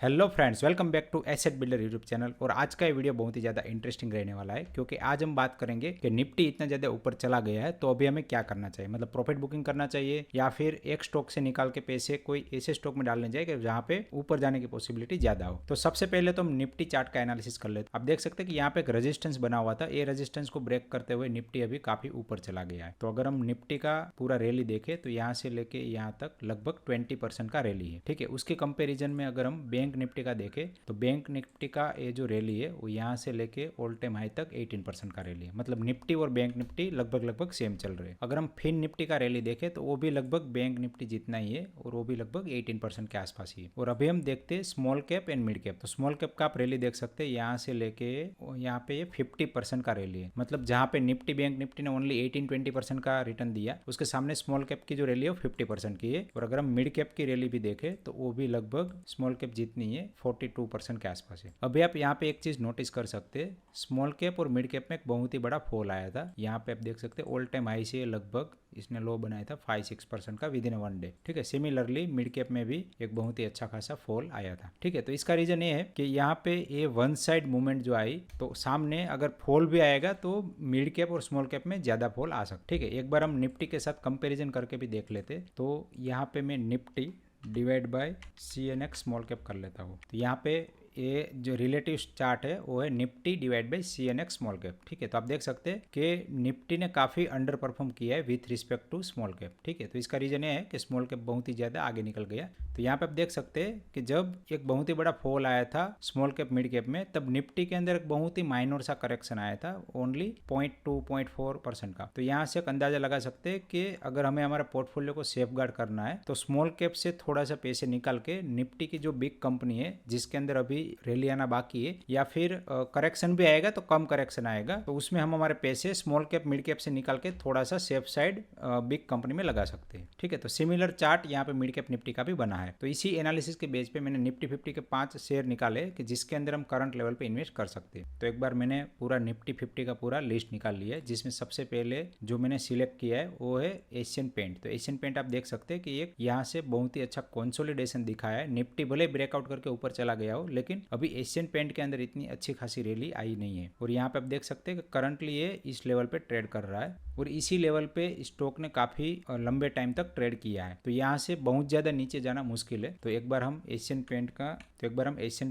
Hello friends, welcome back to asset builder YouTube channel. और आज का ये वीडियो बहुत ही ज़्यादा इंटरेस्टिंग रहने वाला है, क्योंकि आज हम बात करेंगे कि निफ्टी इतना ज़्यादा ऊपर चला गया है तो अभी हमें क्या करना चाहिए। मतलब प्रॉफिट बुकिंग करना चाहिए या फिर एक स्टॉक से निकाल के पैसे कोई ऐसे स्टॉक में डालने चाहिए कि जहाँ पे ऊपर जाने की पॉसिबिलिटी ज़्यादा हो। तो सबसे पहले तो हम निफ्टी चार्ट का एनालिसिस कर लेते हैं। आप देख सकते हैं कि यहाँ पे एक रेजिस्टेंस बना हुआ था, ये रेजिस्टेंस को ब्रेक करते हुए निफ्टी अभी काफ़ी ऊपर चला गया है। तो अगर हम निफ्टी का पूरा रैली देखें तो यहाँ से लेके यहाँ तक लगभग 20% का रैली है। ठीक है, उसके कंपेरिजन में अगर हम बैंक निफ्टी का देखें तो बैंक निफ्टी का ये जो रैली है वो यहाँ से लेके ऑल टाइम हाई तक 18% का रैली है। मतलब निफ्टी और बैंक निफ्टी लगभग सेम चल रहे हैं। अगर हम फिन निफ्टी का रैली देखें तो वो भी लगभग बैंक निफ्टी जितना ही है और वो भी लगभग 18% के आसपास ही है। और अभी हम देखते हैं small cap and mid cap. तो स्मॉल कैप का आप रैली देख सकते हैं, यहाँ से लेके यहाँ पे ये 50% का रैली है। मतलब जहाँ पे निफ्टी बैंक निफ्टी ने ओनली 18-20% का रिटर्न दिया, उसके सामने स्मॉल कैप की जो रैली है वो 50% की है। और अगर हम मिड कैप की रैली भी देखें तो वो भी लगभग स्मॉल कैप जितनी है 42% के आसपास है। अभी आप यहाँ पे एक चीज नोटिस कर सकते हैं, स्मॉल कैप और मिड कैप में एक बहुत ही बड़ा फॉल आया था। यहाँ पे आप देख सकते हैं ऑल टाइम हाई से लगभग इसने लो बनाया था 5-6% का विद इन वन डे। ठीक है, सिमिलरली मिड कैप में भी एक बहुत ही अच्छा खासा फॉल आया था। ठीक है, तो इसका रीजन ये है कि यहाँ पे ये वन साइड मूवमेंट जो आई तो सामने अगर फॉल भी आएगा तो मिड कैप और स्मॉल कैप में ज्यादा फॉल आ सकता। ठीक है, एक बार हम निफ्टी के साथ कंपेरिजन करके भी देख लेते। तो यहाँ पे मैं Nifty divide by CNX small cap कर लेता हूँ। तो यहाँ पे ये जो रिलेटिव चार्ट है वो है Nifty divide by CNX small cap. ठीक है, तो आप देख सकते हैं कि निफ्टी ने काफ़ी अंडर परफॉर्म किया है with respect to small cap. ठीक है, तो इसका रीजन ये है कि स्मॉल कैप बहुत ही ज़्यादा आगे निकल गया। तो यहाँ पे आप देख सकते हैं कि जब एक बहुत ही बड़ा फॉल आया था स्मॉल कैप मिड कैप में, तब निफ्टी के अंदर एक बहुत ही माइनर सा करेक्शन आया था, ओनली 0.2-0.4% का। तो यहाँ से एक अंदाजा लगा सकते हैं कि अगर हमें हमारे पोर्टफोलियो को सेफ गार्ड करना है तो स्मॉल कैप से थोड़ा सा पैसे निकाल के निफ्टी की जो बिग कंपनी है जिसके अंदर अभी रैली आना बाकी है, या फिर करेक्शन भी आएगा तो कम करेक्शन आएगा, तो उसमें हम हमारे पैसे स्मॉल कैप मिड कैप से निकाल के थोड़ा सा सेफ साइड बिग कंपनी में लगा सकते हैं। ठीक है, तो सिमिलर चार्ट यहाँ पे मिड कैप निफ्टी का भी बना है। तो इसी एनालिसिस के बेस पे मैंने निफ्टी 50 के 5 शेयर निकाले कि जिसके अंदर हम करंट लेवल पे इन्वेस्ट कर सकते हैं। तो एक बार मैंने पूरा निफ्टी 50 का पूरा लिस्ट निकाल लिया है, जिसमें सबसे पहले जो मैंने सिलेक्ट किया है वो है एशियन पेंट। तो एशियन पेंट आप देख सकते हैं कि एक यहाँ से बहुत ही अच्छा कंसोलिडेशन दिखाया है। निफ्टी भले ब्रेकआउट करके ऊपर चला गया हो, लेकिन अभी एशियन पेंट के अंदर इतनी अच्छी खासी रैली आई नहीं है। और यहाँ पे आप देख सकते हैं कि करंटली ये इस लेवल पे ट्रेड कर रहा है और इसी लेवल पे स्टॉक ने काफी लंबे टाइम तक ट्रेड किया है। तो यहाँ से बहुत ज्यादा नीचे जाना मुश्किल है। तो एक बार हम एशियन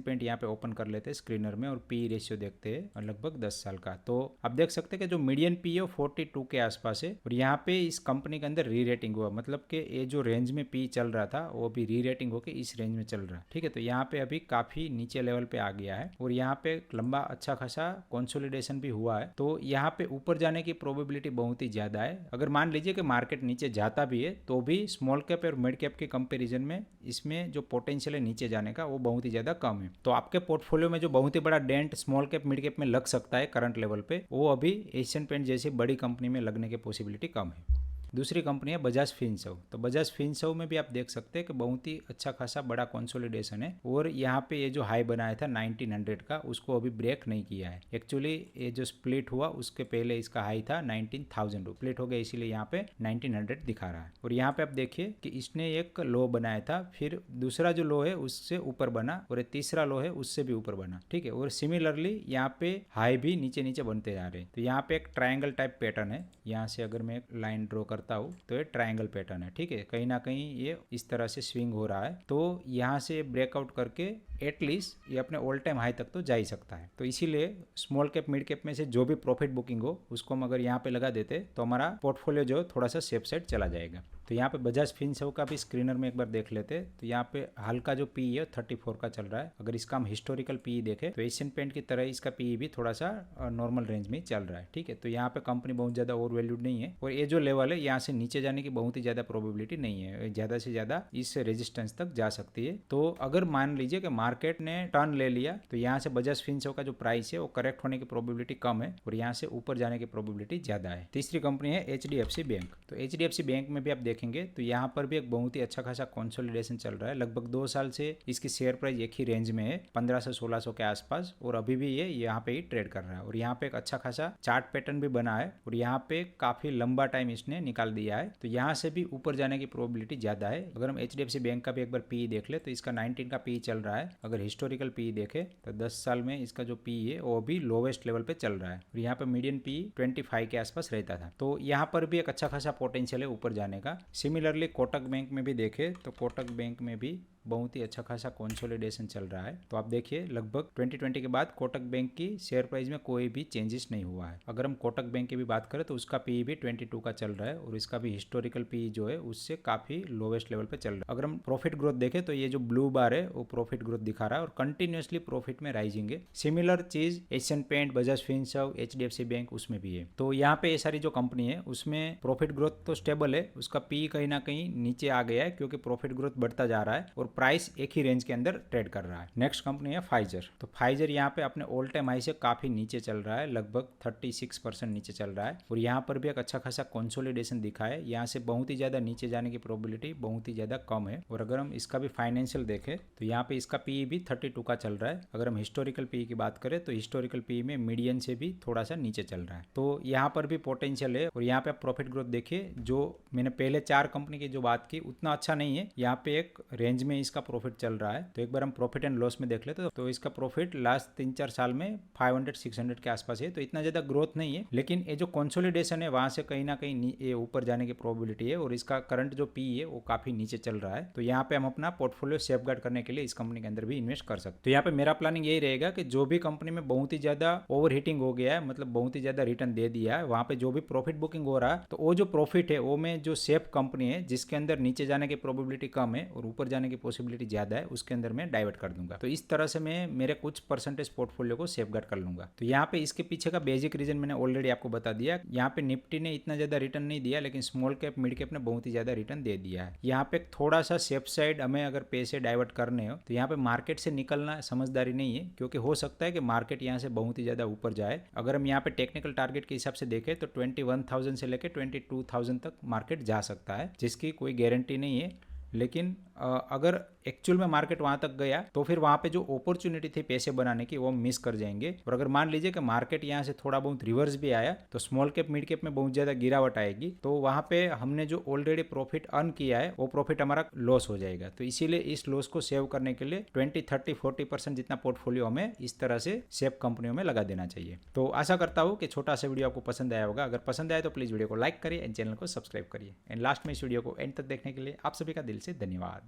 पेंट यहाँ पे ओपन कर लेते हैं स्क्रीनर में और पी रेशियो देखते हैं लगभग 10 साल का। तो आप देख सकते हैं कि जो मीडियन पी है 42 के आसपास है और यहाँ पे इस कंपनी के अंदर री रेटिंग हुआ, मतलब कि ये जो रेंज में पी चल रहा था वो भी री रेटिंग होकर इस रेंज में चल रहा है। ठीक है, तो यहाँ पे अभी काफी नीचे लेवल पे आ गया है और यहाँ पे लंबा अच्छा खासा कंसोलिडेशन भी हुआ है। तो यहाँ पे ऊपर जाने की प्रोबेबिलिटी बहुत ही ज्यादा है। अगर मान लीजिए कि मार्केट नीचे जाता भी है तो भी स्मॉल कैप और मिड कैप के कंपैरिजन में इसमें जो पोटेंशियल है नीचे जाने का वो बहुत ही ज्यादा कम है। तो आपके पोर्टफोलियो में जो बहुत ही बड़ा dent small cap mid cap में लग सकता है करंट लेवल पे, वो अभी एशियन पेंट जैसी बड़ी कंपनी में लगने की पॉसिबिलिटी कम है। दूसरी कंपनी है बजाज फिनसर्व। तो बजाज फिनसर्व में भी आप देख सकते हैं कि बहुत ही अच्छा खासा बड़ा कंसोलिडेशन है और यहाँ पे ये जो हाई बनाया था 1900 का, उसको अभी ब्रेक नहीं किया है। एक्चुअली ये जो स्प्लिट हुआ उसके पहले इसका हाई था 19,000, स्प्लिट हो गया इसीलिए यहाँ पे 1900 दिखा रहा है। और यहाँ पे आप देखिए कि इसने एक लो बनाया था, फिर दूसरा जो लो है उससे ऊपर बना और तीसरा लो है उससे भी ऊपर बना। ठीक है, और सिमिलरली यहाँ पे हाई भी नीचे नीचे बनते जा रहे हैं। तो यहाँ पे एक ट्रायंगल टाइप पैटर्न है। यहाँ से अगर मैं एक लाइन ड्रॉ करता हूँ तो ये ट्रायंगल पैटर्न है। ठीक है, कहीं ना कहीं ये इस तरह से स्विंग हो रहा है। तो यहाँ से ब्रेकआउट करके एटलीस्ट ये अपने ऑल टाइम हाई तक तो जा ही सकता है। तो इसीलिए स्मॉल कैप मिड कैप में से जो भी प्रॉफिट बुकिंग हो उसको हम अगर यहाँ पे लगा देते तो हमारा पोर्टफोलियो जो थोड़ा सा सेफ साइड चला जाएगा। तो यहाँ पे बजाज फिनसर्व का भी स्क्रीनर में एक बार देख लेते। तो यहाँ पे हल्का जो पी है 34 का चल रहा है। अगर इसका हम हिस्टोरिकल पी देखें तो एशियन पेंट की तरह इसका पी भी थोड़ा सा नॉर्मल रेंज में चल रहा है। ठीक है, तो यहाँ पे कंपनी बहुत ज्यादा ओवर वैल्यूड नहीं है और ये जो लेवल है यहाँ से नीचे जाने की बहुत ही ज्यादा प्रोबेबिलिटी नहीं है, ज्यादा से ज्यादा इस रेजिस्टेंस तक जा सकती है। तो अगर मान लीजिए कि मार्केट ने टर्न ले लिया तो यहाँ से बजाज फिनसर्व का जो प्राइस है वो करेक्ट होने की प्रोबेबिलिटी कम है और यहाँ से ऊपर जाने की प्रोबेबिलिटी ज्यादा है। तीसरी कंपनी है HDFC बैंक। तो HDFC बैंक में भी आप देखेंगे तो यहाँ पर भी एक बहुत ही अच्छा खासा कंसोलिडेशन चल रहा है। लगभग 2 साल से इसकी शेयर प्राइस एक ही रेंज में है, 1500-1600 के आसपास, और अभी भी ये यहाँ पे ही ट्रेड कर रहा है। और यहाँ पे एक अच्छा खासा चार्ट पैटर्न भी बना है और यहाँ पे काफी लंबा टाइम इसने निकाल दिया है, तो यहाँ से भी ऊपर जाने की प्रोबेबिलिटी ज्यादा है। अगर हम HDFC बैंक का भी एक बार पीई देख ले तो इसका 19 का पीई चल रहा है। अगर हिस्टोरिकल पीई देखे तो 10 साल में इसका जो पीई है वो भी लोवेस्ट लेवल पे चल रहा है और यहाँ पे मीडियन पीई 25 के आसपास रहता था। तो यहाँ पर भी एक अच्छा खासा पोटेंशियल है ऊपर जाने का। सिमिलरली कोटक बैंक में भी देखे तो कोटक बैंक में भी बहुत ही अच्छा खासा कंसोलिडेशन चल रहा है। तो आप देखिए लगभग 2020 के बाद कोटक बैंक की शेयर प्राइस में कोई भी चेंजेस नहीं हुआ है। अगर हम कोटक बैंक की भी बात करें तो उसका पीई भी 22 का चल रहा है और इसका भी हिस्टोरिकल पीई जो है उससे काफी लोवेस्ट लेवल पे चल रहा है। अगर हम प्रॉफिट ग्रोथ देखें तो ये जो ब्लू बार है वो प्रॉफिट ग्रोथ दिखा रहा है और कंटिन्यूसली प्रॉफिट में राइजिंग है। सिमिलर चीज Asian paint, Bajaj Finserv, HDFC bank उसमें भी है। तो यहाँ पे ये सारी जो कंपनी है उसमें प्रॉफिट ग्रोथ तो स्टेबल है, उसका पीई कहीं ना कहीं नीचे आ गया है क्योंकि प्रॉफिट ग्रोथ बढ़ता जा रहा है और प्राइस एक ही रेंज के अंदर ट्रेड कर रहा है। नेक्स्ट कंपनी है फाइजर। तो फाइजर यहाँ पे अपने ऑल टाइम हाई से काफी नीचे चल रहा है, लगभग 36% नीचे चल रहा है और यहाँ पर भी एक अच्छा खासा कंसोलिडेशन दिखा है। यहाँ से बहुत ही ज्यादा नीचे जाने की प्रोबेबिलिटी बहुत ही ज्यादा कम है। और अगर हम इसका भी फाइनेंशियल देखें तो यहाँ पे इसका पीई भी 32 का चल रहा है। अगर हम हिस्टोरिकल पीई की बात करें तो हिस्टोरिकल पीई में मीडियन से भी थोड़ा सा नीचे चल रहा है। तो यहाँ पर भी पोटेंशियल है और यहाँ पे आप प्रॉफिट ग्रोथ देखिए, जो मैंने पहले 4 कंपनी की जो बात की उतना अच्छा नहीं है, यहाँ पे एक रेंज में इसका प्रॉफिट चल रहा है। तो एक बार हम प्रॉफिट एंड लॉस में देख लेते तो इसका प्रॉफिट लास्ट 3-4 साल में 500-600 के आसपास है, तो इतना ज्यादा ग्रोथ नहीं है। लेकिन ये जो कंसोलिडेशन है वहां से कहीं ना कहीं ये ऊपर जाने की प्रोबेबिलिटी है और इसका करंट जो पी है वो काफी नीचे चल रहा है। तो यहाँ पे हम अपना पोर्टफोलियो सेफगार्ड करने के लिए इस कंपनी के अंदर भी इन्वेस्ट कर सकते हैं। तो यहाँ पे मेरा प्लानिंग यही रहेगा कि जो भी कंपनी में बहुत ही ज्यादा ओवर हीटिंग हो गया है, मतलब बहुत ही ज्यादा रिटर्न दे दिया है, वहां पे जो भी प्रॉफिट बुकिंग हो रहा है तो वो जो प्रॉफिट है वो में जो सेफ कंपनी है जिसके अंदर नीचे जाने की प्रोबेबिलिटी कम है और ऊपर जाने की पॉसिबिलिटी ज्यादा है उसके अंदर मैं डाइवर्ट कर दूंगा। तो इस तरह से मैं मेरे कुछ परसेंटेज पोर्टफोलियो को सेफगार्ड कर लूंगा। तो यहाँ पे इसके पीछे का बेसिक रीजन मैंने ऑलरेडी आपको बता दिया। यहाँ पे निफ्टी ने इतना ज्यादा रिटर्न नहीं दिया लेकिन स्मॉल कैप मिड कैप ने बहुत ही ज्यादा रिटर्न दे दिया है। यहाँ पे थोड़ा सा सेफ साइड हमें अगर पैसे डाइवर्ट करने हो तो यहाँ पे मार्केट से निकलना समझदारी नहीं है, क्योंकि हो सकता है कि मार्केट यहाँ से बहुत ही ज्यादा ऊपर जाए। अगर हम यहाँ पे टेक्निकल टारगेट के हिसाब से देखें तो 21,000 से लेकर 22,000 तक मार्केट जा सकता है, जिसकी कोई गारंटी नहीं है। लेकिन अगर एक्चुअल में मार्केट वहां तक गया तो फिर वहां पे जो अपॉर्चुनिटी थी पैसे बनाने की वो मिस कर जाएंगे। और अगर मान लीजिए कि मार्केट यहाँ से थोड़ा बहुत रिवर्स भी आया तो स्मॉल कैप मिड कैप में बहुत ज्यादा गिरावट आएगी, तो वहां पे हमने जो ऑलरेडी प्रॉफिट अर्न किया है वो प्रॉफिट हमारा लॉस हो जाएगा। तो इसीलिए इस लॉस को सेव करने के लिए 20-30-40% जितना पोर्टफोलियो हमें इस तरह से सेफ कंपनियों में लगा देना चाहिए। तो आशा करता हूँ कि छोटा सा वीडियो आपको पसंद आया होगा। अगर पसंद आया तो प्लीज वीडियो को लाइक करिए एंड चैनल को सब्सक्राइब करिए। एंड लास्ट में इस वीडियो को एंड तक देखने के लिए आप सभी का दिल से धन्यवाद।